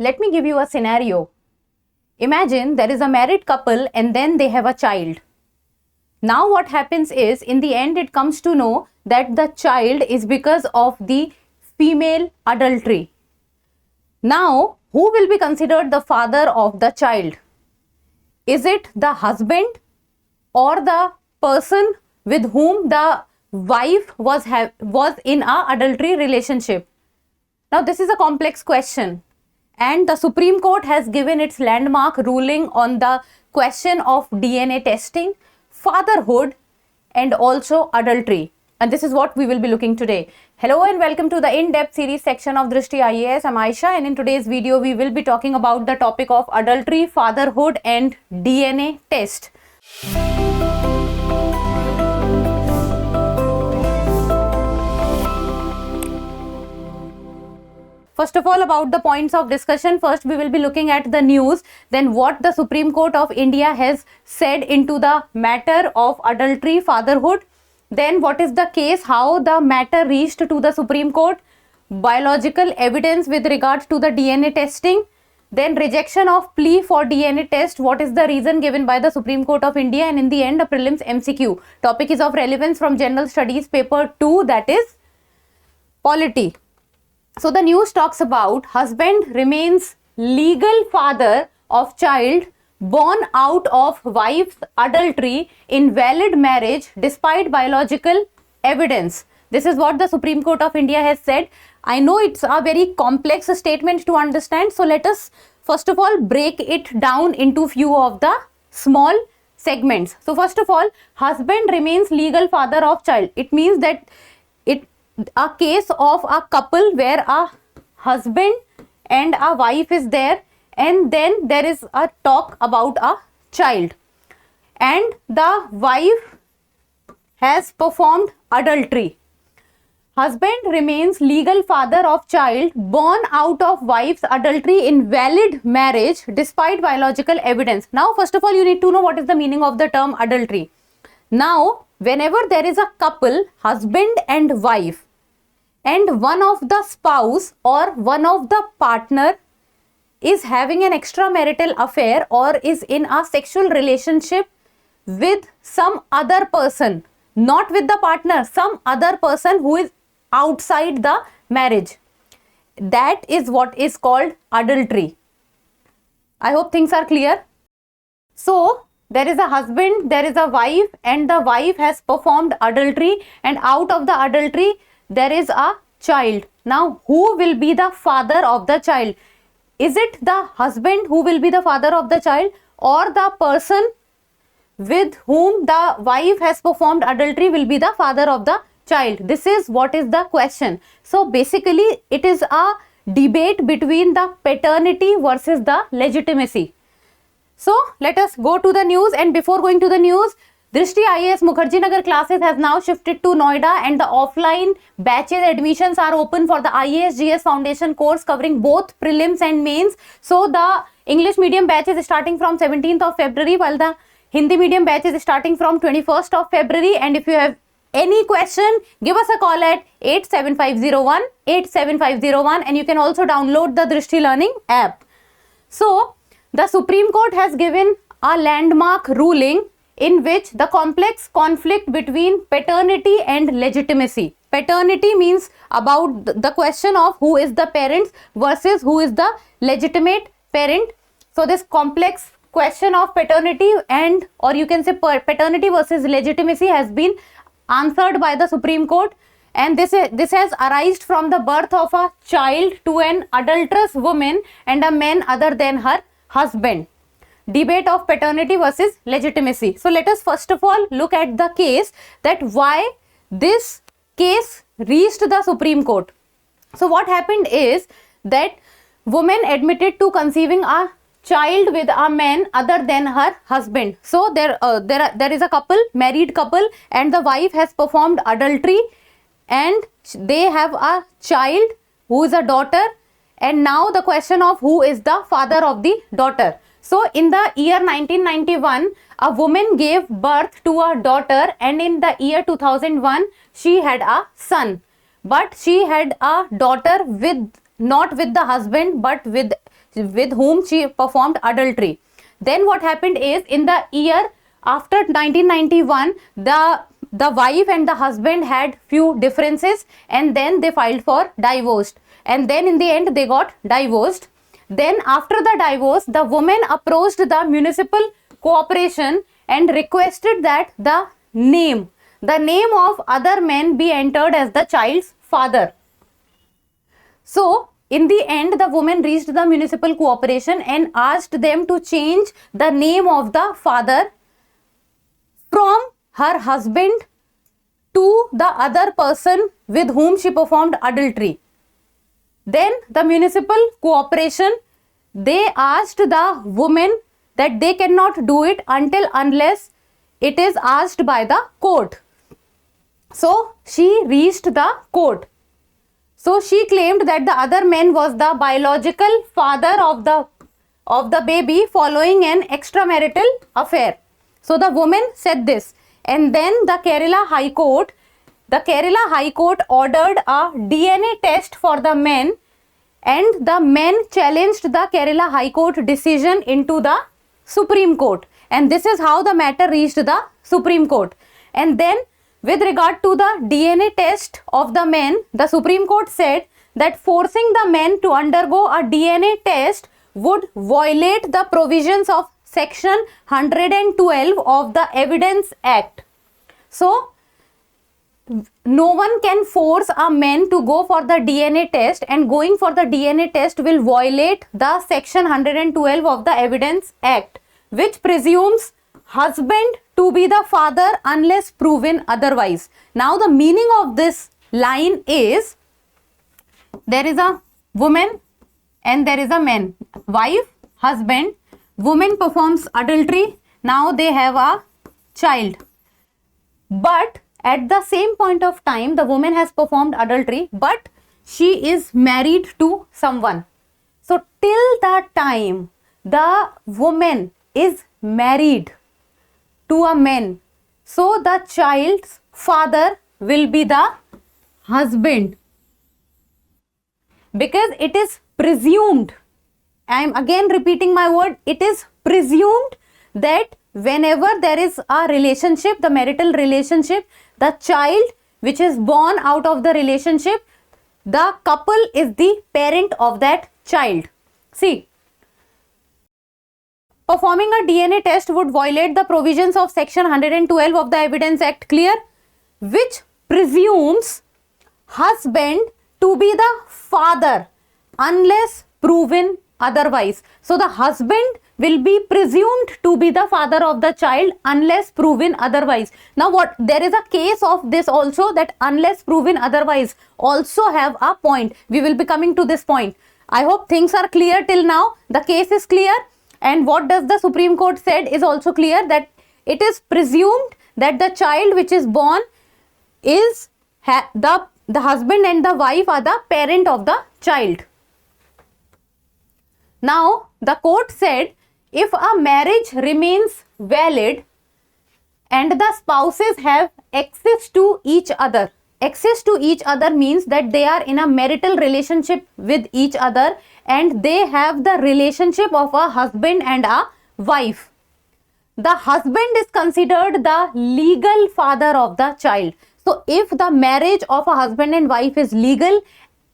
let me give you a scenario. Imagine there is a married couple and then they have a child. Now what happens is, in the end it comes to know that the child is because of the female adultery. Now, who will be considered the father of the child? Is it the husband or the person with whom the wife was in a adultery relationship? Now, this is a complex question, and the Supreme Court has given its landmark ruling on the question of DNA testing, fatherhood, and also adultery. And this is what we will be looking today. Hello and welcome to the in-depth series section of Drishti IAS. I'm Aisha, and in today's video we will be talking about the topic of adultery, fatherhood, and DNA test. First of all, about the points of discussion, first we will be looking at the news, then what the Supreme Court of India has said into the matter of adultery, fatherhood, then what is the case, how the matter reached to the Supreme Court, biological evidence with regards to the DNA testing, then rejection of plea for DNA test, what is the reason given by the Supreme Court of India, and in the end a prelims MCQ. Topic is of relevance from General Studies paper 2, that is polity. So the news talks about husband remains legal father of child born out of wife's adultery in valid marriage despite biological evidence. This is what the Supreme Court of India has said. I know it's a very complex statement to understand. So let us first of all break it down into few of the small segments. So first of all, husband remains legal father of child. It means that a case of a couple where a husband and a wife is there, and then there is a talk about a child, and the wife has performed adultery. Husband remains legal father of child born out of wife's adultery in valid marriage despite biological evidence. Now, first of all, you need to know what is the meaning of the term adultery. Now, whenever there is a couple, husband and wife, and one of the spouse or one of the partner is having an extramarital affair or is in a sexual relationship with some other person, not with the partner, some other person who is outside the marriage, that is what is called adultery. I hope things are clear. So, there is a husband, there is a wife, and the wife has performed adultery, and out of the adultery there is a child. Now, who will be the father of the child? Is it the husband who will be the father of the child, or the person with whom the wife has performed adultery will be the father of the child? This is what is the question. So, basically it is a debate between the paternity versus the legitimacy. So, let us go to the news, and before going to the news, Drishti IAS Mukherjee Nagar classes has now shifted to Noida, and the offline batches admissions are open for the IAS GS Foundation course covering both prelims and mains. So, the English medium batch is starting from 17th of February while the Hindi medium batch is starting from 21st of February. And if you have any question, give us a call at 87501 and you can also download the Drishti Learning app. So, the Supreme Court has given a landmark ruling in which the complex conflict between paternity and legitimacy. Paternity means about the question of who is the parent versus who is the legitimate parent. So, this complex question of paternity and, or you can say paternity versus legitimacy, has been answered by the Supreme Court, and this has arisen from the birth of a child to an adulterous woman and a man other than her husband. Debate of paternity versus legitimacy. So let us first of all look at the case, that why this case reached the Supreme Court. So what happened is that woman admitted to conceiving a child with a man other than her husband. So there is a couple, married couple, and the wife has performed adultery, and they have a child who is a daughter, and now the question of who is the father of the daughter. So in the year 1991, a woman gave birth to a daughter, and in the year 2001, she had a son. But she had a daughter with, not with the husband, but with with whom she performed adultery. Then what happened is, in the year after 1991, the wife and the husband had few differences, and then they filed for divorce, and then in the end they got divorced. Then after the divorce, the woman approached the municipal corporation and requested that the name of other men be entered as the child's father. So in the end, the woman reached the municipal corporation and asked them to change the name of the father from her husband to the other person with whom she performed adultery. Then the municipal corporation, they asked the woman that they cannot do it unless it is asked by the court. So she reached the court. So she claimed that the other man was the biological father of the baby following an extramarital affair. So the woman said this, and then the Kerala High Court ordered a DNA test for the men, and the men challenged the Kerala High Court decision into the Supreme Court, and this is how the matter reached the Supreme Court. And then with regard to the DNA test of the men, the Supreme Court said that forcing the men to undergo a DNA test would violate the provisions of Section 112 of the Evidence Act. So no one can force a man to go for the DNA test, and going for the DNA test will violate the Section 112 of the Evidence Act, which presumes husband to be the father unless proven otherwise. Now the meaning of this line is, there is a woman and there is a man, wife, husband, woman performs adultery, now they have a child, but at the same point of time the woman has performed adultery, but she is married to someone. So till the time the woman is married to a man, so the child's father will be the husband, because it is presumed, I am again repeating my word, it is presumed that whenever there is a relationship, the marital relationship, the child which is born out of the relationship, the couple is the parent of that child. See, performing a DNA test would violate the provisions of Section 112 of the Evidence Act, clear, which presumes husband to be the father unless proven otherwise. So the husband will be presumed to be the father of the child unless proven otherwise. Now what, there is a case of this also, that unless proven otherwise also have a point. We will be coming to this point. I hope things are clear till now. The case is clear, and what does the Supreme Court said is also clear, that it is presumed that the child which is born is the husband and the wife are the parent of the child. Now the court said, if a marriage remains valid and the spouses have access to each other, access to each other means that they are in a marital relationship with each other and they have the relationship of a husband and a wife, the husband is considered the legal father of the child. So if the marriage of a husband and wife is legal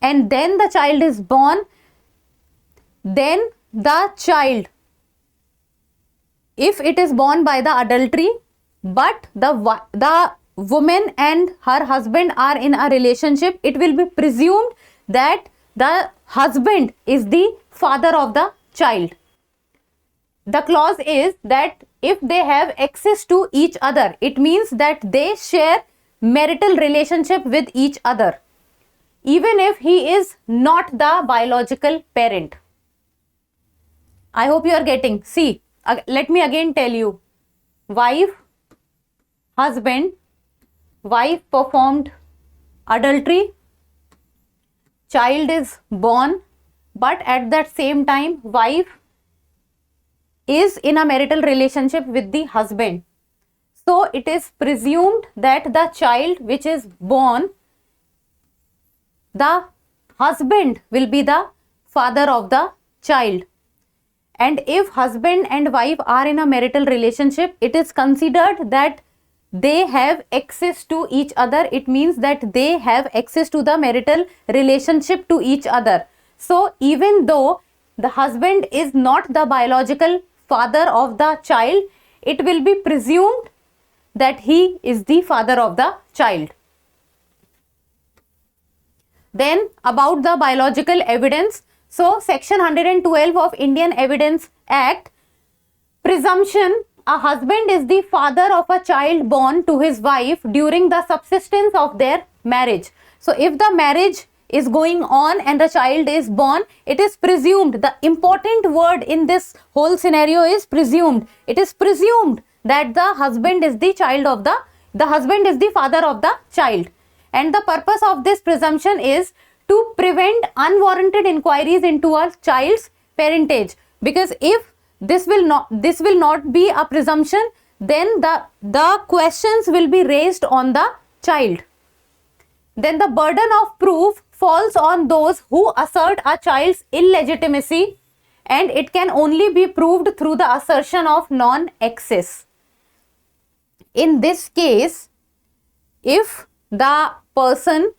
and then the child is born, then the child, if it is born by the adultery, but the woman and her husband are in a relationship, it will be presumed that the husband is the father of the child. The clause is that if they have access to each other, it means that they share marital relationship with each other, even if he is not the biological parent. I hope you are getting. See, let me again tell you. Wife, husband, wife performed adultery, child is born, but at that same time wife is in a marital relationship with the husband. So it is presumed that the child which is born, the husband will be the father of the child. And if husband and wife are in a marital relationship, it is considered that they have access to each other. It means that they have access to the marital relationship to each other. So even though the husband is not the biological father of the child, it will be presumed that he is the father of the child. Then about the biological evidence. So section 112 of Indian Evidence Act, presumption, a husband is the father of a child born to his wife during the subsistence of their marriage. So if the marriage is going on and the child is born, it is presumed. The important word in this whole scenario is presumed. It is presumed that the husband is the child of the husband is the father of the child. And the purpose of this presumption is to prevent unwarranted inquiries into a child's parentage. Because if this will not be a presumption, then the questions will be raised on the child. Then the burden of proof falls on those who assert a child's illegitimacy, and it can only be proved through the assertion of non-access. In this case, if the person,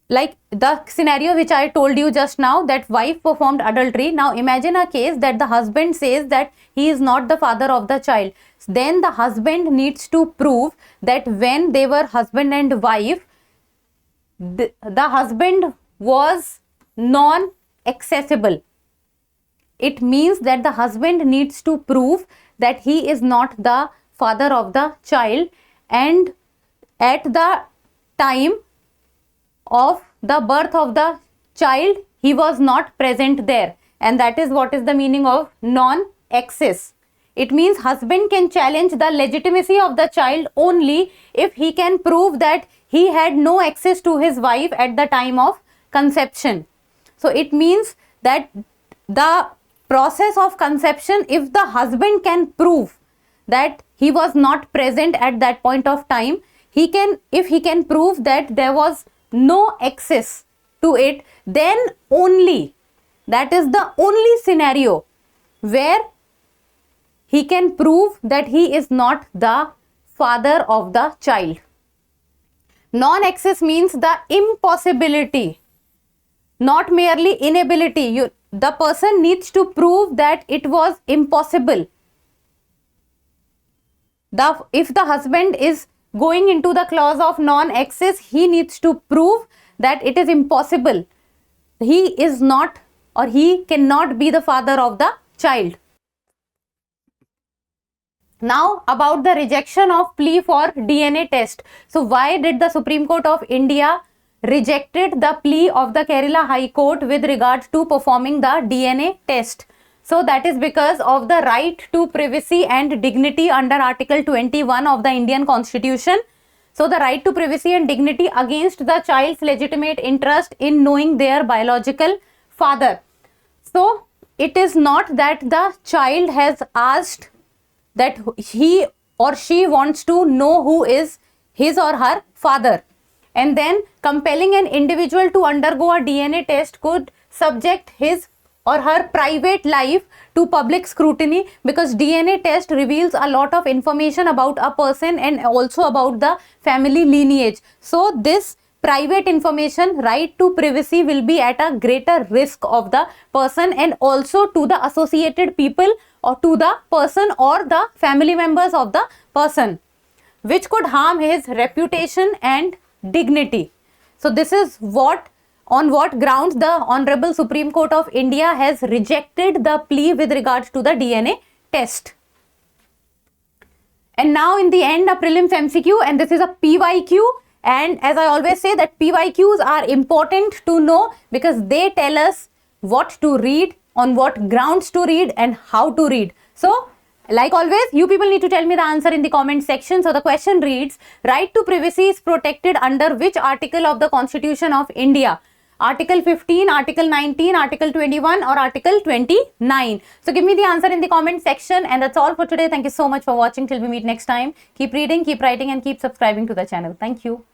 like the scenario which I told you just now, that wife performed adultery. Now imagine a case that the husband says that he is not the father of the child. Then the husband needs to prove that when they were husband and wife, the husband was non-accessible. It means that the husband needs to prove that he is not the father of the child, and at the time of the birth of the child, he was not present there. And that is what is the meaning of non-access. It means husband can challenge the legitimacy of the child only if he can prove that he had no access to his wife at the time of conception. So it means that the process of conception, if the husband can prove that he was not present at that point of time, if he can prove that there was no access to it, then only, that is the only scenario where he can prove that he is not the father of the child. Non-access means the impossibility, not merely inability. The person needs to prove that it was impossible. If the husband is going into the clause of non-access, he needs to prove that it is impossible. He is not, or he cannot be the father of the child. Now about the rejection of plea for DNA test. So why did the Supreme Court of India rejected the plea of the Kerala High Court with regard to performing the DNA test? So that is because of the right to privacy and dignity under Article 21 of the Indian Constitution. So the right to privacy and dignity against the child's legitimate interest in knowing their biological father. So it is not that the child has asked that he or she wants to know who is his or her father, and then compelling an individual to undergo a DNA test could subject his or her private life to public scrutiny, because DNA test reveals a lot of information about a person and also about the family lineage. So this private information, right to privacy, will be at a greater risk of the person and also to the associated people or to the person or the family members of the person, which could harm his reputation and dignity. So this is on what grounds the Honorable Supreme Court of India has rejected the plea with regards to the DNA test. And now in the end, a prelims MCQ, and this is a PYQ. And as I always say, that PYQs are important to know because they tell us what to read, on what grounds to read, and how to read. So like always, you people need to tell me the answer in the comment section. So the question reads, right to privacy is protected under which article of the Constitution of India? Article 15, Article 19, Article 21 or Article 29? So give me the answer in the comment section, and that's all for today. Thank you so much for watching. Till we meet next time. Keep reading, keep writing, and keep subscribing to the channel. Thank you.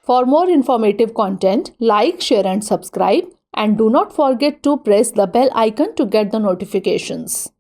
For more informative content, like, share and subscribe, and do not forget to press the bell icon to get the notifications.